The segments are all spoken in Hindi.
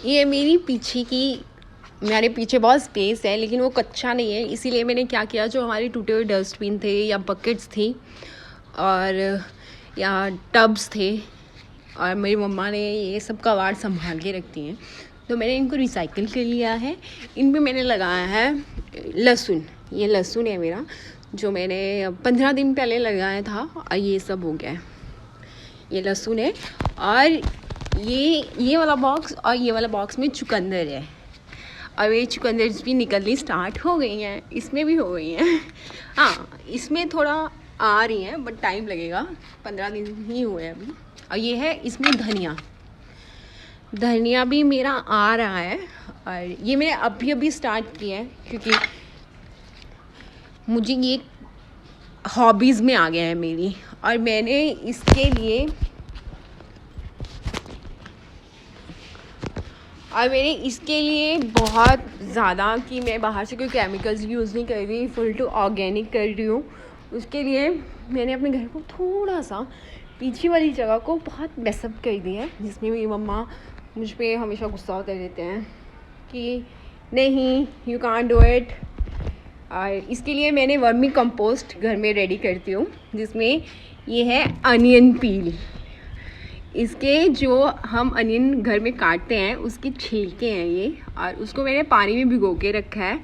ये मेरी पीछे की मेरे पीछे बहुत स्पेस है, लेकिन वो कच्चा नहीं है, इसीलिए मैंने क्या किया, जो हमारे टूटे हुए डस्टबिन थे या बकेट्स थी और या टब्स थे, और मेरी मम्मा ने ये सब कबाड़ संभाल के रखती हैं, तो मैंने इनको रिसाइकिल कर लिया है। इन पे मैंने लगाया है लहसुन। ये लहसुन है मेरा, जो मैंने 15 दिन पहले लगाया था, और ये सब हो गया है। ये लहसुन है, और ये वाला बॉक्स और ये वाला बॉक्स में चुकंदर है, और ये चुकंदर भी निकलनी स्टार्ट हो गई हैं, इसमें भी हो गई हैं। हाँ, इसमें थोड़ा आ रही हैं, बट टाइम लगेगा, 15 दिन ही हुए अभी। और ये है इसमें धनिया भी मेरा आ रहा है, और ये मैंने अभी स्टार्ट किया है, क्योंकि मुझे ये हॉबीज़ में आ गया है मेरी। और मैंने इसके लिए बहुत ज़्यादा, कि मैं बाहर से कोई केमिकल्स यूज़ नहीं कर रही, फुल टू ऑर्गेनिक कर रही हूँ, उसके लिए मैंने अपने घर को थोड़ा सा पीछे वाली जगह को बहुत मेसअप कर दिया है, जिसमें मेरी मम्मा मुझ पर हमेशा गुस्सा होते रहते हैं कि नहीं, यू कांट डू इट। और इसके लिए मैंने वर्मी कंपोस्ट घर में रेडी करती हूँ, जिसमें ये है अनियन पील। इसके जो हम अनियन घर में काटते हैं उसके छिलके हैं ये, और उसको मैंने पानी में भिगो के रखा है,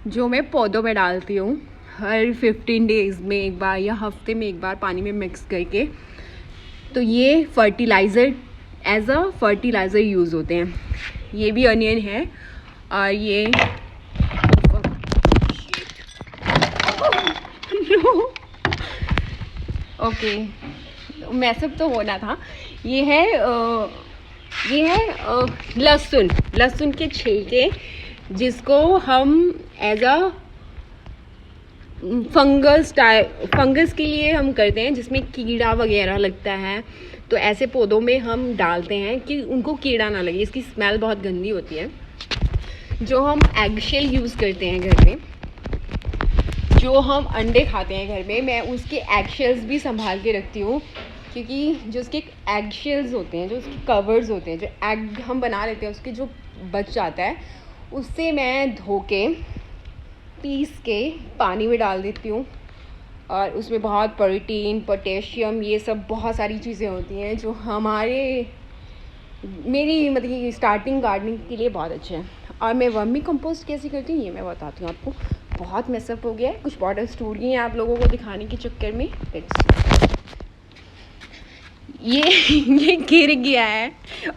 जो मैं पौधों में डालती हूँ हर 15 डेज़ में एक बार या हफ्ते में एक बार पानी में मिक्स करके। तो ये fertiliser, as a fertiliser use होते हैं। ये भी अनियन है, और ये ओके, मैसअप तो होना था। ये है लहसुन के छिलके, जिसको हम एज अ फंगस के लिए हम करते हैं, जिसमें कीड़ा वगैरह लगता है, तो ऐसे पौधों में हम डालते हैं कि उनको कीड़ा ना लगे। इसकी स्मेल बहुत गंदी होती है। जो हम एग शेल यूज़ करते हैं घर में, जो हम अंडे खाते हैं घर में, मैं उसके एग शेल्स भी संभाल के रखती हूँ, क्योंकि जो उसके एग शेल्स होते हैं, जो उसके कवर्स होते हैं, जो एग हम बना लेते हैं, उसके जो बच जाता है, उससे मैं धो के पीस के पानी में डाल देती हूँ। और उसमें बहुत प्रोटीन, पोटेशियम, ये सब बहुत सारी चीज़ें होती हैं, जो मेरी मतलब स्टार्टिंग गार्डनिंग के लिए बहुत अच्छे हैं। और मैं वर्मी कंपोस्ट कैसे करती हूँ ये मैं बताती हूँ आपको। बहुत मेसअप हो गया है, कुछ बॉटल्स टूट गई हैं आप लोगों को दिखाने के चक्कर में। ये गिर गया है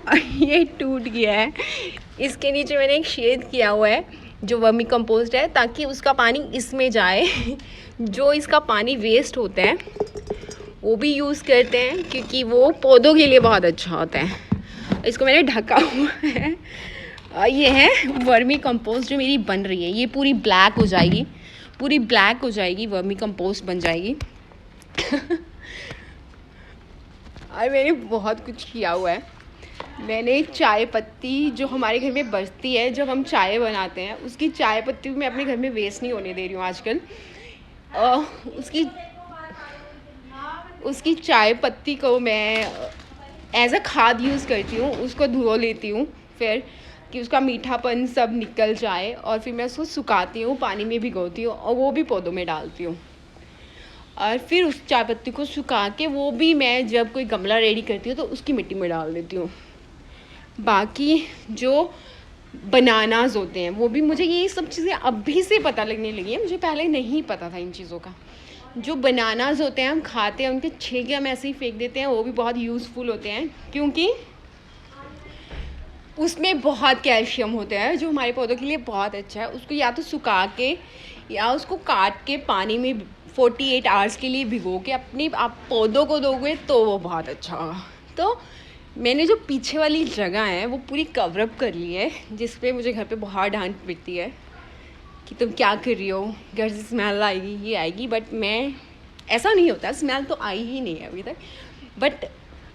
और ये टूट गया है। इसके नीचे मैंने एक शेड किया हुआ है जो वर्मी कंपोस्ट है, ताकि उसका पानी इसमें जाए। जो इसका पानी वेस्ट होता है वो भी यूज़ करते हैं, क्योंकि वो पौधों के लिए बहुत अच्छा होता है। इसको मैंने ढका हुआ है। ये है वर्मी कंपोस्ट जो मेरी बन रही है। ये पूरी ब्लैक हो जाएगी, वर्मी कंपोस्ट बन जाएगी। और मैंने बहुत कुछ किया हुआ है। मैंने चाय पत्ती जो हमारे घर में बचती है, जब हम चाय बनाते हैं, उसकी चाय पत्ती मैं अपने घर में वेस्ट नहीं होने दे रही हूँ आजकल। उसकी चाय पत्ती को मैं एज अ खाद यूज़ करती हूँ। उसको धो लेती हूँ फिर, कि उसका मीठापन सब निकल जाए, और फिर मैं उसको सुखाती हूँ, पानी में भिगोती हूँ, और वो भी पौधों में डालती हूँ। और फिर उस चाय पत्ती को सुखा के वो भी मैं जब कोई गमला रेडी करती हूँ तो उसकी मिट्टी में डाल देती हूँ। बाकी जो बनानास होते हैं, वो भी मुझे ये सब चीज़ें अभी से पता लगने लगी हैं, मुझे पहले नहीं पता था इन चीज़ों का। जो बनानास होते हैं हम खाते हैं, उनके छिलके हम ऐसे ही फेंक देते हैं, वो भी बहुत यूज़फुल होते हैं, क्योंकि उसमें बहुत कैल्शियम होता है, जो हमारे पौधों के लिए बहुत अच्छा है। उसको या तो सुखा के या उसको काट के पानी में 48 आवर्स के लिए भिगो के अपने आप पौधों को दोगे तो वो बहुत अच्छा होगा। तो मैंने जो पीछे वाली जगह है वो पूरी कवरअप कर ली है, जिस पे मुझे घर पे बहुत डांट पड़ती है कि तुम क्या कर रही हो, घर से स्मेल आएगी, ये आएगी। बट मैं, ऐसा नहीं होता, स्मेल तो आई ही नहीं है अभी तक। बट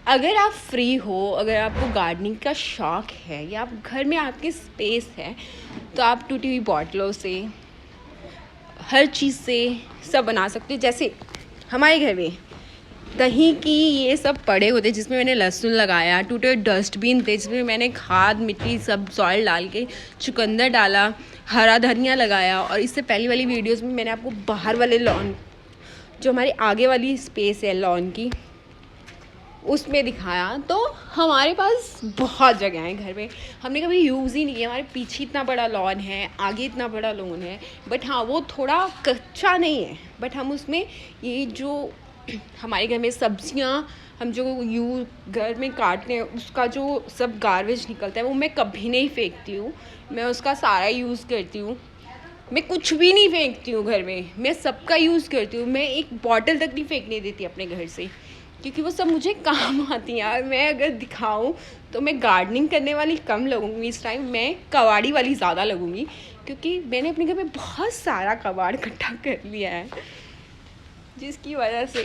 अगर आप फ्री हो, अगर आपको गार्डनिंग का शौक़ है, या आप घर में आपके स्पेस है, तो आप टूटी हुई बॉटलों से, हर चीज़ से सब बना सकते हो। जैसे हमारे घर में दही की ये सब पड़े होते जिसमें मैंने लहसुन लगाया, टूटे डस्टबिन थे जिसमें मैंने खाद मिट्टी सब सॉइल डाल के चुकंदर डाला, हरा धनिया लगाया। और इससे पहली वाली वीडियोस में मैंने आपको बाहर वाले लॉन, जो हमारी आगे वाली स्पेस है लॉन की, उसमें दिखाया। तो हमारे पास बहुत जगह है घर में, हमने कभी यूज़ ही नहीं किया। हमारे पीछे इतना बड़ा लॉन है, आगे इतना बड़ा लॉन है, बट हाँ वो थोड़ा कच्चा नहीं है। बट हम उसमें ये जो हमारे घर में सब्जियां हम जो घर में काटते हैं, उसका जो सब गार्बेज निकलता है वो मैं कभी नहीं फेंकती हूँ, मैं उसका सारा यूज़ करती हूँ। मैं कुछ भी नहीं फेंकती हूँ घर में, मैं सबका यूज़ करती हूँ। मैं एक बॉटल तक नहीं फेंकने देती अपने घर से, क्योंकि वो सब मुझे काम आती हैं यार। मैं अगर दिखाऊं तो मैं गार्डनिंग करने वाली कम लगूंगी इस टाइम, मैं कबाड़ी वाली ज़्यादा लगूंगी, क्योंकि मैंने अपने घर में बहुत सारा कबाड़ इकट्ठा कर लिया है, जिसकी वजह से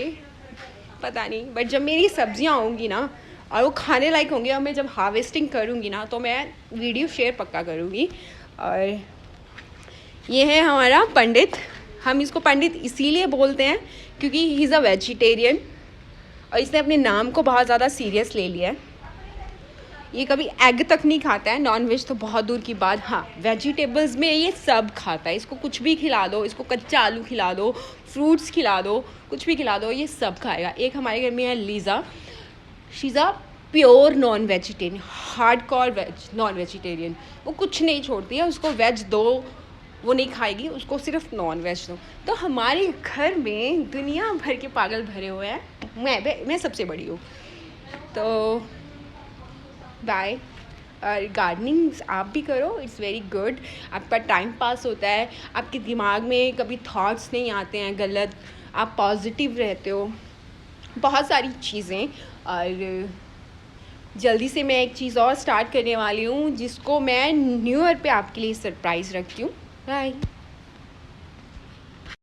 पता नहीं। बट जब मेरी सब्जियां होंगी ना और वो खाने लायक होंगी और मैं जब हार्वेस्टिंग करूँगी ना, तो मैं वीडियो शेयर पक्का करूँगी। और ये है हमारा पंडित। हम इसको पंडित इसीलिए बोलते हैं क्योंकि ही इज़ अ वेजिटेरियन और इसने अपने नाम को बहुत ज़्यादा सीरियस ले लिया है। ये कभी एग तक नहीं खाता है, नॉन वेज तो बहुत दूर की बात। हाँ, वेजिटेबल्स में ये सब खाता है। इसको कुछ भी खिला दो, इसको कच्चा आलू खिला दो, फ्रूट्स खिला दो, कुछ भी खिला दो, ये सब खाएगा। एक हमारे घर में है Lisa, she is a pure non vegetarian, hardcore veg non vegetarian. वो कुछ नहीं छोड़ती है, उसको वेज दो वो नहीं खाएगी, उसको सिर्फ नॉन वेज दो। तो हमारे घर में दुनिया भर के पागल भरे हुए हैं, मैं सबसे बड़ी हूँ। तो बाय। और गार्डनिंग आप भी करो, इट्स वेरी गुड। आपका टाइम पास होता है, आपके दिमाग में कभी थॉट्स नहीं आते हैं गलत, आप पॉजिटिव रहते हो, बहुत सारी चीज़ें। और जल्दी से मैं एक चीज़ और स्टार्ट करने वाली हूँ, जिसको मैं न्यू ईयर पे आपके लिए सरप्राइज़ रखती हूँ। बाय।